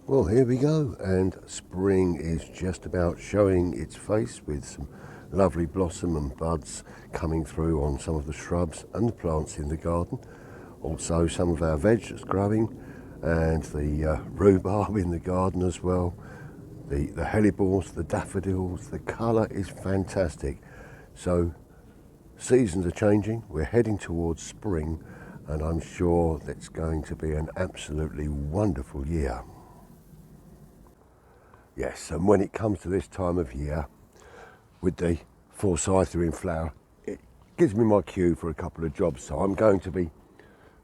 Well, here we go, and spring is just about showing its face with some lovely blossom and buds coming through on some of the shrubs and the plants in the garden. Also some of our veg that's growing, and the rhubarb in the garden as well. The hellebores, the daffodils, the colour is fantastic. So seasons are changing, we're heading towards spring, and I'm sure that's going to be an absolutely wonderful year. Yes, and when it comes to this time of year, with the forsythia in flower, it gives me my cue for a couple of jobs. So I'm going to be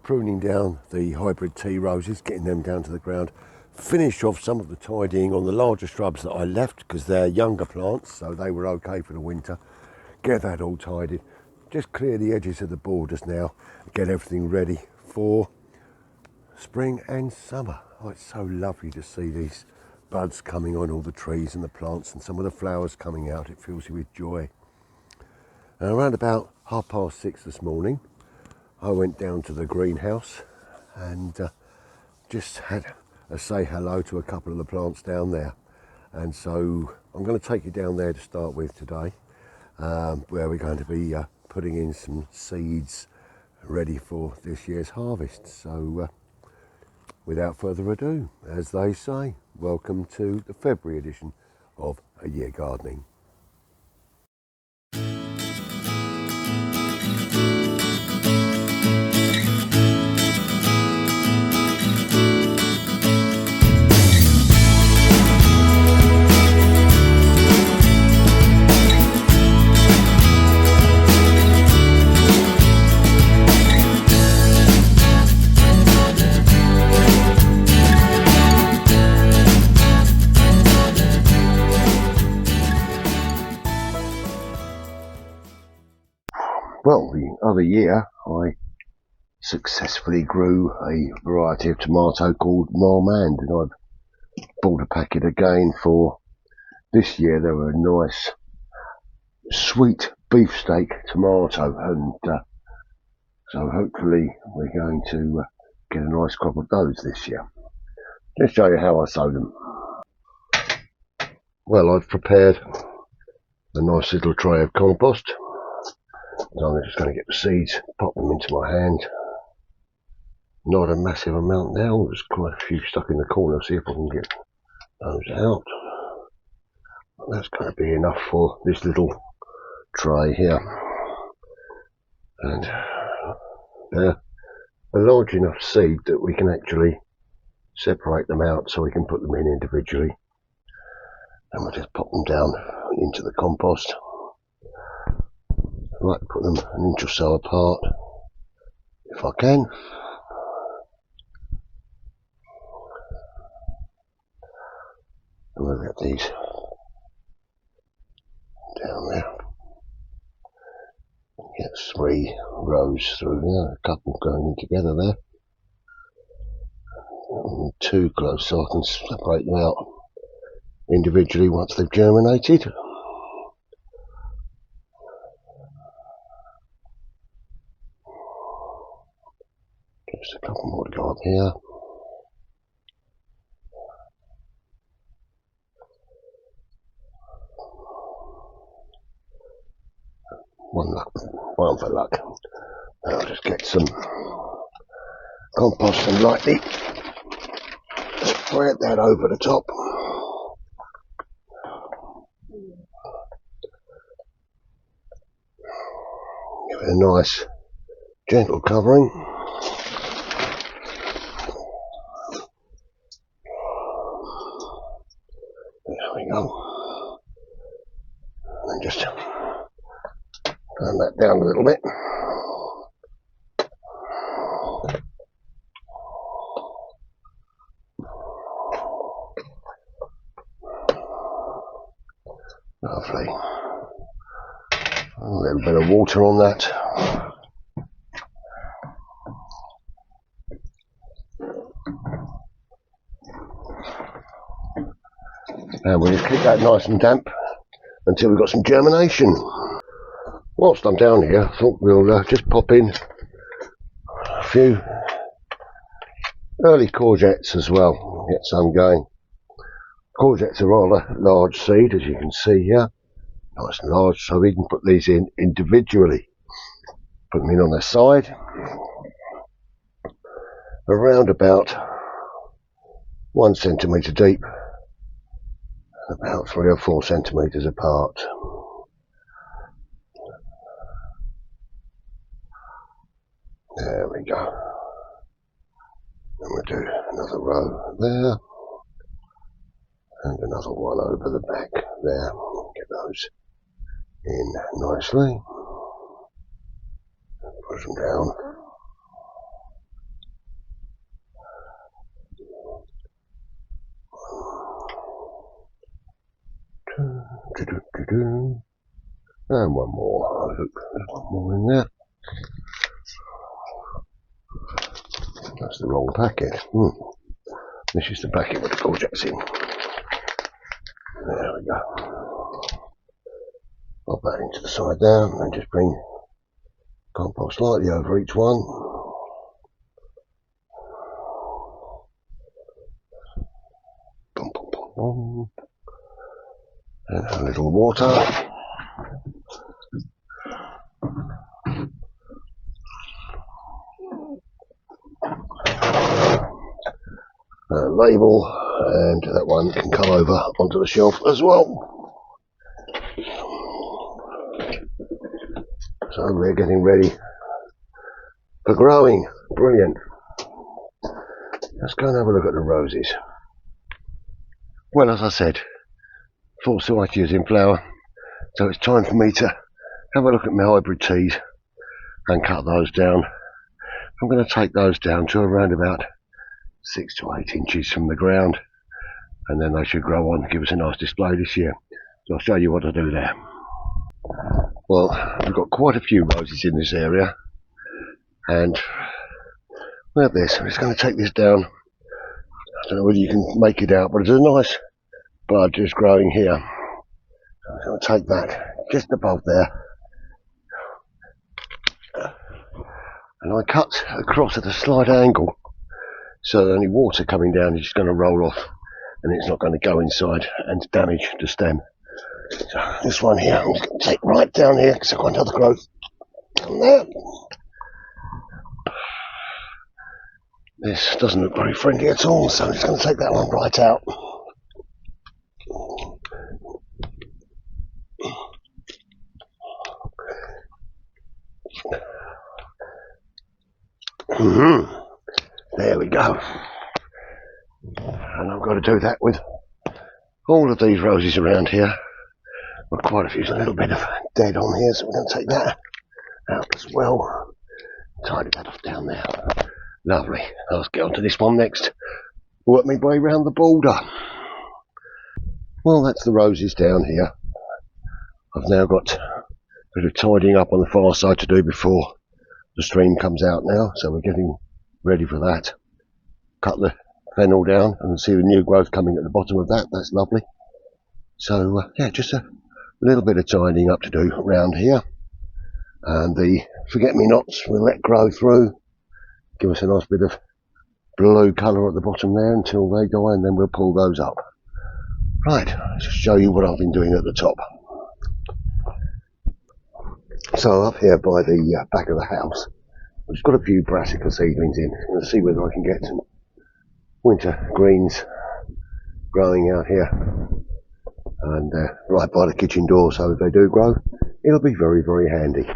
pruning down the hybrid tea roses, getting them down to the ground, finish off some of the tidying on the larger shrubs that I left because they're younger plants, so they were okay for the winter. Get that all tidied, just clear the edges of the borders now, get everything ready for spring and summer. Oh, it's so lovely to see these buds coming on all the trees and the plants and some of the flowers coming out. It fills you with joy. And around about 6:30 this morning, I went down to the greenhouse and just had a say hello to a couple of the plants down there. And so I'm going to take you down there to start with today, where we're going to be putting in some seeds ready for this year's harvest. So without further ado, as they say, welcome to the February edition of A Year Gardening. Well, the other year I successfully grew a variety of tomato called Marmande, and I've bought a packet again for this year. They were a nice sweet beefsteak tomato, and so hopefully we're going to get a nice crop of those this year. Just show you how I sow them. Well, I've prepared a nice little tray of compost. So I'm just going to get the seeds, pop them into my hand. Not a massive amount now, there's quite a few stuck in the corner. See if I can get those out. That's going to be enough for this little tray here. And they're a large enough seed that we can actually separate them out so we can put them in individually. And we'll just pop them down into the compost. I like to put them an inch or so apart if I can. And we'll get these down there. Get 3 rows through there, a couple going in together there. And 2 close so I can separate them out individually once they've germinated. Just a couple more to go up here. One for luck. I'll just get some compost and lightly spread that over the top. Give it a nice gentle covering. There we go. And just turn that down a little bit. Lovely. A little bit of water on that. And we'll just keep that nice and damp until we've got some germination. Whilst I'm down here, I thought we'll just pop in a few early courgettes as well. Get some going. Courgettes are rather large seed, as you can see here. Nice and large, so we can put these in individually. Put them in on their side, around about 1 centimetre deep, about 3 or 4 centimetres apart. There we go. And we'll do another row there, and another one over the back there. Get those in nicely. Push them down. And one more. I hope there's one more in there. That's the wrong packet. This is the packet with the courgettes in. There we go. Pop that into the side there and just bring compost slightly over each one. Boom, boom, boom, boom. And a little water. Label, and that one can come over onto the shelf as well. So we're getting ready for growing. Brilliant. Let's go and have a look at the roses. Well, as I said, forsythias in flower, so it's time for me to have a look at my hybrid teas and cut those down. I'm going to take those down to around about 6 to 8 inches from the ground, and then they should grow on and give us a nice display this year. So I'll show you what I do there. Well, we've got quite a few roses in this area, and look at this. I'm just going to take this down. I don't know whether you can make it out, but there's a nice bud just growing here. So I'm going to take that just above there, and I cut across at a slight angle, so any water coming down is just going to roll off and it's not going to go inside and damage the stem. So this one here, I'm just going to take right down here because I've got another growth down there. This doesn't look very friendly at all, so I'm just going to take that one right out. There we go. And I've got to do that with all of these roses around here. Well, quite a few, a little bit of dead on here, so we're going to take that out as well. Tidy that off down there. Lovely. Let's get on to this one next. Work my way around the border. Well, that's the roses down here. I've now got a bit of tidying up on the far side to do before the stream comes out now, so we're getting ready for that. Cut the fennel down and see the new growth coming at the bottom of that. That's lovely. So yeah, just a little bit of tidying up to do around here, and the forget-me-nots we'll let grow through, give us a nice bit of blue colour at the bottom there until they die, and then we'll pull those up. Right, let's just show you what I've been doing at the top. So up here by the back of the house, I've just got a few brassica seedlings in. I'm going to see whether I can get some winter greens growing out here, and right by the kitchen door, so if they do grow, it'll be very, very handy.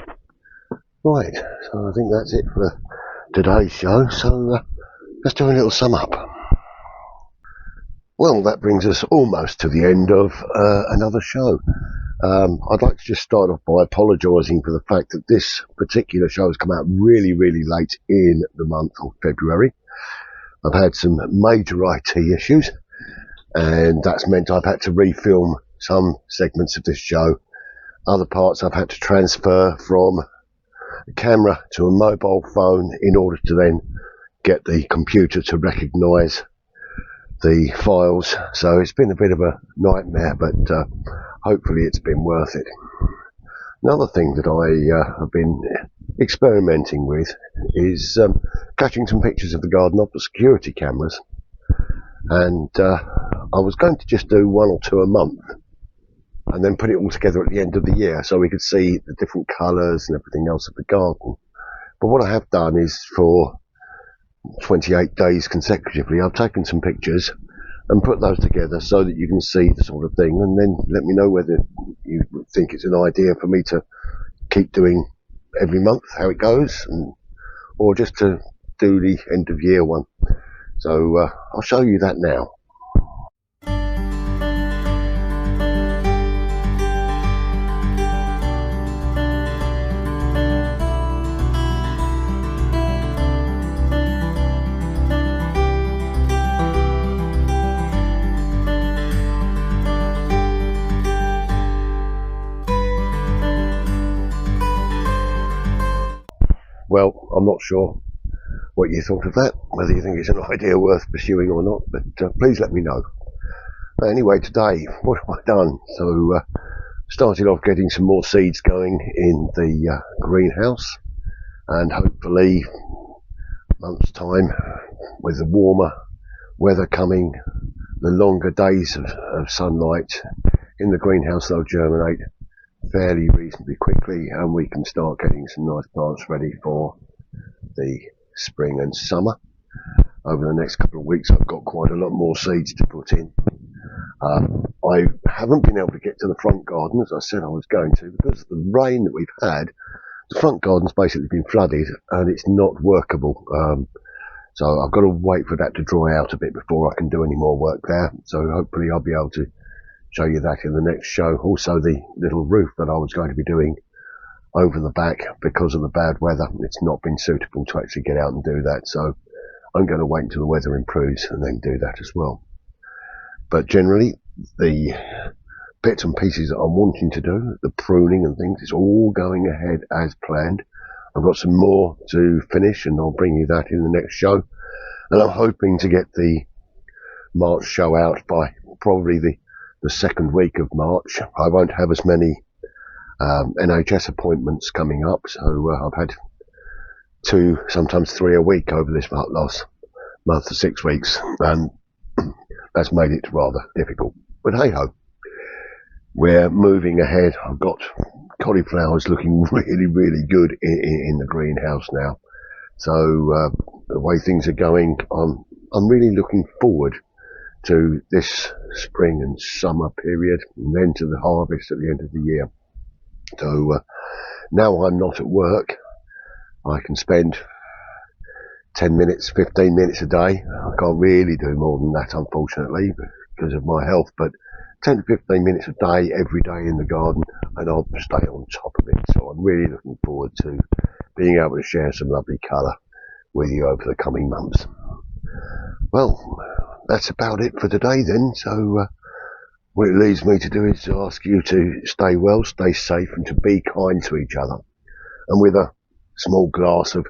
Right, so I think that's it for today's show, so let's do a little sum up. Well, that brings us almost to the end of another show. I'd like to just start off by apologising for the fact that this particular show has come out really, really late in the month of February. I've had some major IT issues, and that's meant I've had to refilm some segments of this show. Other parts I've had to transfer from a camera to a mobile phone in order to then get the computer to recognise the files. So it's been a bit of a nightmare, but hopefully it's been worth it. Another thing that I have been experimenting with is catching some pictures of the garden off the security cameras. and I was going to just do one or two a month and then put it all together at the end of the year so we could see the different colours and everything else of the garden. But what I have done is for 28 days consecutively, I've taken some pictures and put those together so that you can see the sort of thing, and then let me know whether you think it's an idea for me to keep doing every month how it goes, or just to do the end of year one. So I'll show you that now. Well, I'm not sure what you thought of that, whether you think it's an idea worth pursuing or not, but please let me know. Anyway, today, what have I done? So, started off getting some more seeds going in the greenhouse, and hopefully, month's time, with the warmer weather coming, the longer days of sunlight in the greenhouse, they'll germinate fairly reasonably quickly, and we can start getting some nice plants ready for the spring and summer. Over the next couple of weeks, I've got quite a lot more seeds to put in. I haven't been able to get to the front garden as I said I was going to, because of the rain that we've had. The front garden's basically been flooded and it's not workable. So I've got to wait for that to dry out a bit before I can do any more work there. So hopefully I'll be able to show you that in the next show. Also the little roof that I was going to be doing over the back, because of the bad weather, it's not been suitable to actually get out and do that. So I'm going to wait until the weather improves and then do that as well. But generally, the bits and pieces that I'm wanting to do, the pruning and things, it's all going ahead as planned. I've got some more to finish and I'll bring you that in the next show. And I'm hoping to get the March show out by probably the second week of March. I won't have as many NHS appointments coming up, so I've had 2, sometimes 3 a week over this last month to 6 weeks, and that's made it rather difficult. But hey ho, we're moving ahead. I've got cauliflowers looking really, really good in the greenhouse now. So the way things are going, I'm really looking forward to this spring and summer period, and then to the harvest at the end of the year. So now I'm not at work, I can spend 10 minutes, 15 minutes a day. I can't really do more than that, unfortunately, because of my health, but 10 to 15 minutes a day, every day in the garden, and I'll stay on top of it. So I'm really looking forward to being able to share some lovely colour with you over the coming months. Well, that's about it for today then. So what it leaves me to do is to ask you to stay well, stay safe, and to be kind to each other. And with a small glass of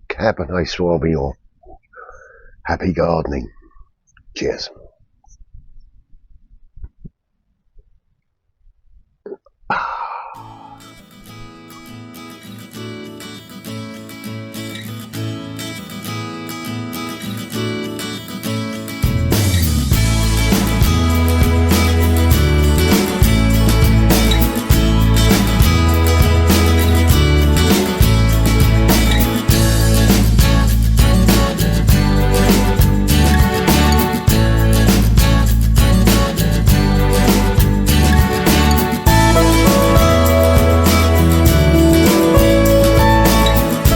Cabernet Sauvignon, happy gardening. Cheers.